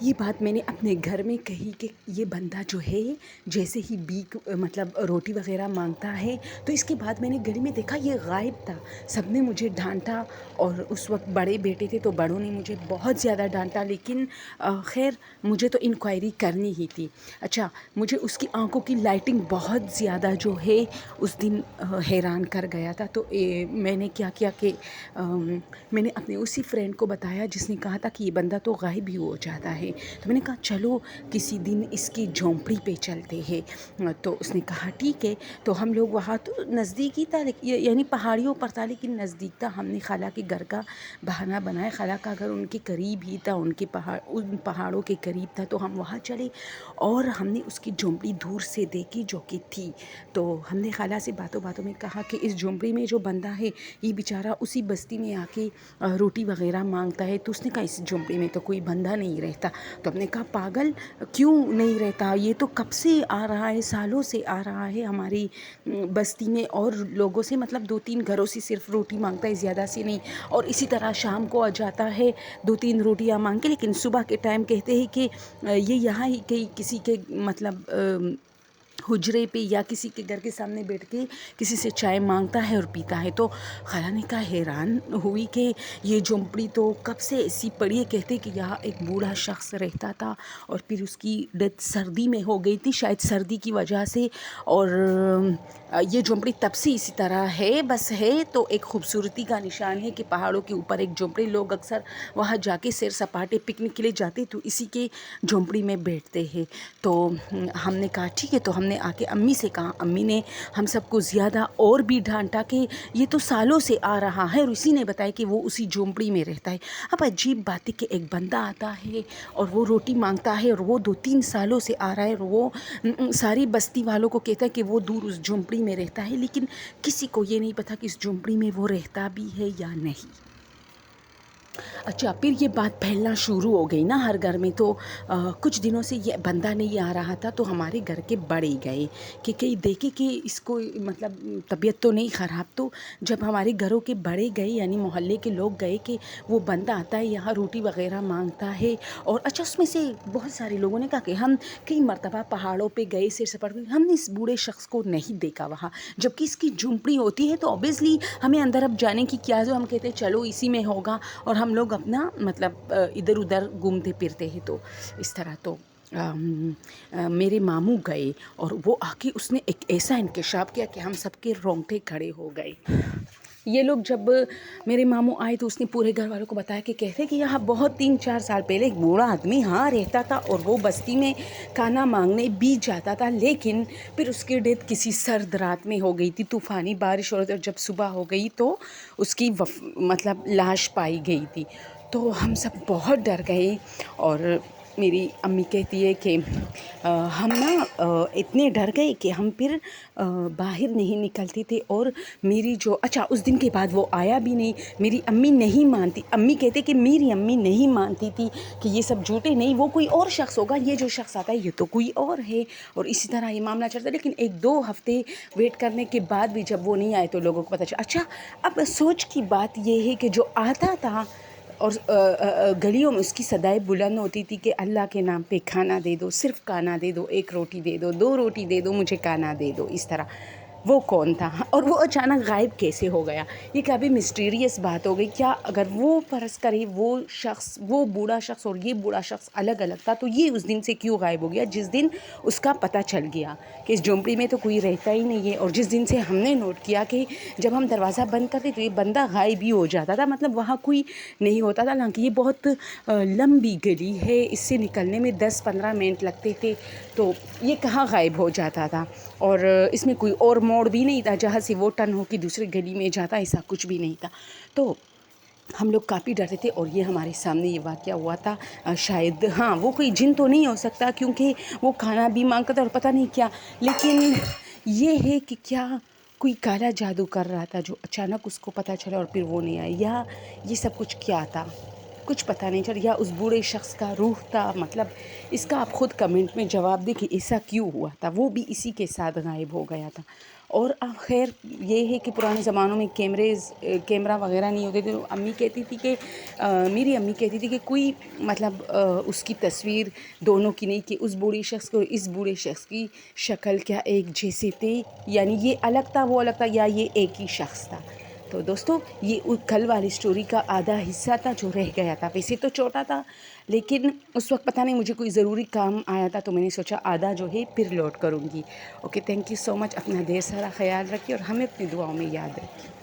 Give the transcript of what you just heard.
یہ بات میں نے اپنے گھر میں کہی کہ یہ بندہ جو ہے جیسے ہی مطلب روٹی وغیرہ مانگتا ہے تو اس کے بعد میں نے گلی میں دیکھا یہ غائب تھا. سب نے مجھے ڈانٹا اور اس وقت بڑے بیٹے تھے تو بڑوں نے مجھے بہت زیادہ ڈانٹا، لیکن خیر مجھے تو انکوائری کرنی ہی تھی. اچھا، مجھے اس کی آنکھوں کی لائٹنگ بہت زیادہ جو ہے اس دن حیران کر گیا تھا. تو میں نے کیا کیا کہ میں نے اپنے اسی فرینڈ کو بتایا جس نے کہا تھا کہ یہ بندہ تو غائب ہی ہو جاتا ہے. تو میں نے کہا چلو کسی دن اس کی جھونپڑی پہ چلتے ہیں. تو اس نے کہا ٹھیک ہے. تو ہم لوگ وہاں تو نزدیک ہی تھا، یعنی پہاڑیوں پر تھا لیکن نزدیک تھا. ہم نے خالہ کے گھر کا بہانہ بنایا، خالہ کا گھر ان کے قریب ہی تھا، ان پہاڑوں کے قریب تھا. تو ہم وہاں چلے اور ہم نے اس کی جھونپڑی دور سے دیکھی جو کہ تھی. تو ہم نے خالہ سے باتوں باتوں میں کہا کہ اس جھونپڑی میں جو بندہ ہے یہ بیچارہ اسی بستی میں آ کے روٹی وغیرہ مانگتا ہے. تو اس نے کہا اس جھونپڑی میں تو کوئی بندہ نہیں رہتا. تو ہم نے کہا پاگل کیوں نہیں رہتا، یہ تو کب سے آ رہا ہے، سالوں سے آ رہا ہے ہماری بستی میں اور لوگوں سے، مطلب 2-3 گھروں سے صرف روٹی مانگتا ہے، زیادہ سے نہیں. اور اسی طرح شام کو آ جاتا ہے 2-3 روٹیاں مانگ کے، لیکن صبح کے ٹائم کہتے ہیں کہ یہ یہاں ہی کسی کے مطلب حجرے پہ یا کسی کے گھر کے سامنے بیٹھ کے کسی سے چائے مانگتا ہے اور پیتا ہے. تو خالہ نے کہا حیران ہوئی کہ یہ جھونپڑی تو کب سے ایسی پڑی ہے. کہتے کہ یہاں ایک بوڑھا شخص رہتا تھا اور پھر اس کی ڈیتھ سردی میں ہو گئی تھی، شاید سردی کی وجہ سے. اور یہ جھونپڑی تب سے اسی طرح ہے، بس ہے تو ایک خوبصورتی کا نشان ہے کہ پہاڑوں کے اوپر ایک جھونپڑی، لوگ اکثر وہاں جا کے سیر سپاٹے پکنک کے لیے جاتے تو اسی کے جھونپڑی میں بیٹھتے ہیں. تو ہم نے کہا ٹھیک ہے. تو ہم نے آ کے امی سے کہا، امی نے ہم سب کو زیادہ اور بھی ڈانٹا کہ یہ تو سالوں سے آ رہا ہے، اور اسی نے بتایا کہ وہ اسی جھونپڑی میں رہتا ہے. اب عجیب بات ہے کہ ایک بندہ آتا ہے اور وہ روٹی مانگتا ہے اور وہ 2-3 سالوں سے آ رہا ہے اور وہ ساری بستی والوں کو کہتا ہے کہ وہ دور اس جھونپڑی میں رہتا ہے، لیکن کسی کو یہ نہیں پتا کہ اس جھونپڑی میں وہ رہتا بھی ہے یا نہیں. اچھا، پھر یہ بات پھیلنا شروع ہو گئی نا ہر گھر میں. تو کچھ دنوں سے یہ بندہ نہیں آ رہا تھا تو ہمارے گھر کے بڑے گئے کہ کہیں دیکھے کہ اس کو مطلب طبیعت تو نہیں خراب. تو جب ہمارے گھروں کے بڑے گئے یعنی محلے کے لوگ گئے کہ وہ بندہ آتا ہے یہاں روٹی وغیرہ مانگتا ہے. اور اچھا، اس میں سے بہت سارے لوگوں نے کہا کہ ہم کئی مرتبہ پہاڑوں پہ گئے سیر سپاٹے، ہم نے اس بوڑھے شخص کو نہیں دیکھا وہاں، جبکہ اس کی جھونپڑی ہوتی ہے تو اوبیسلی ہمیں اندر اب جانے کی کیا جو ہم کہتے ہیں چلو اسی میں ہوگا اور ہم لوگ اپنا مطلب ادھر ادھر گھومتے پھرتے ہیں. تو اس طرح تو میرے ماموں گئے اور وہ آ کے اس نے ایک ایسا انکشاف کیا کہ ہم سب کے رونگٹے کھڑے ہو گئے. یہ لوگ جب میرے ماموں آئے تو اس نے پورے گھر والوں کو بتایا کہ کہتے کہ یہاں بہت 3-4 سال پہلے ایک بوڑھا آدمی ہاں رہتا تھا اور وہ بستی میں کھانا مانگنے بھی جاتا تھا، لیکن پھر اس کی ڈیتھ کسی سرد رات میں ہو گئی تھی، طوفانی بارش ہو رہی تھی اور جب صبح ہو گئی تو اس کی مطلب لاش پائی گئی تھی. تو ہم سب بہت ڈر گئے اور میری امی کہتی ہے کہ ہم نا اتنے ڈر گئے کہ ہم پھر باہر نہیں نکلتے تھے. اور میری جو اچھا اس دن کے بعد وہ آیا بھی نہیں. میری امی نہیں مانتی، امی کہتے کہ میری امی نہیں مانتی تھی کہ یہ سب جھوٹے نہیں، وہ کوئی اور شخص ہوگا، یہ جو شخص آتا ہے یہ تو کوئی اور ہے. اور اسی طرح یہ معاملہ چلتا ہے. لیکن 1-2 ہفتے ویٹ کرنے کے بعد بھی جب وہ نہیں آئے تو لوگوں کو پتہ چلا. اچھا، اب سوچ کی بات یہ ہے کہ جو آتا تھا اور گلیوں میں اس کی صدائیں بلند ہوتی تھی کہ اللہ کے نام پہ کھانا دے دو، صرف کھانا دے دو، 1 روٹی دے دو، 2 روٹی دے دو، مجھے کھانا دے دو. اس طرح وہ کون تھا اور وہ اچانک غائب کیسے ہو گیا؟ یہ کبھی مسٹیریس بات ہو گئی. کیا اگر وہ فرض کرے وہ شخص، وہ بوڑھا شخص اور یہ بوڑھا شخص الگ الگ تھا تو یہ اس دن سے کیوں غائب ہو گیا جس دن اس کا پتہ چل گیا کہ اس جھونپڑی میں تو کوئی رہتا ہی نہیں ہے؟ اور جس دن سے ہم نے نوٹ کیا کہ جب ہم دروازہ بند کرتے تو یہ بندہ غائب ہی ہو جاتا تھا، مطلب وہاں کوئی نہیں ہوتا تھا. حالانکہ یہ بہت لمبی گلی ہے، اس سے نکلنے میں 10-15 منٹ لگتے تھے. تو یہ کہاں غائب ہو جاتا تھا؟ اور اس میں کوئی اور موڑ بھی نہیں تھا جہاں سے وہ ٹرن ہو کے دوسرے گلی میں جاتا، ایسا کچھ بھی نہیں تھا. تو ہم لوگ کافی ڈرتے تھے اور یہ ہمارے سامنے یہ واقعہ ہوا تھا. شاید ہاں وہ کوئی جن تو نہیں ہو سکتا کیونکہ وہ کھانا بھی مانگتا تھا اور پتہ نہیں کیا، لیکن یہ ہے کہ کیا کوئی کالا جادو کر رہا تھا جو اچانک اس کو پتہ چلا اور پھر وہ نہیں آیا، یا یہ سب کچھ کیا تھا کچھ پتہ نہیں چلا، یا اس بوڑھے شخص کا روح تھا. مطلب اس کا آپ خود کمنٹ میں جواب دیں کہ ایسا کیوں ہوا تھا، وہ بھی اسی کے ساتھ غائب ہو گیا تھا. اور خیر یہ ہے کہ پرانے زمانوں میں کیمرہ وغیرہ نہیں ہوتے تھے، تو امی کہتی تھی کہ میری امی کہتی تھی کہ کوئی مطلب اس کی تصویر دونوں کی نہیں، کہ اس بوڑھے شخص کو اور اس بوڑھے شخص کی شکل کیا ایک جیسے تھے، یعنی یہ الگ تھا وہ الگ تھا، یا یہ ایک ہی شخص تھا۔ تو دوستو یہ کل والی سٹوری کا آدھا حصہ تھا جو رہ گیا تھا، ویسے تو چھوٹا تھا لیکن اس وقت پتہ نہیں مجھے کوئی ضروری کام آیا تھا، تو میں نے سوچا آدھا جو ہے پھر لوڈ کروں گی۔ اوکے، تھینک یو سو مچ، اپنا ڈھیر سارا خیال رکھیے اور ہمیں اپنی دعاؤں میں یاد رکھیے۔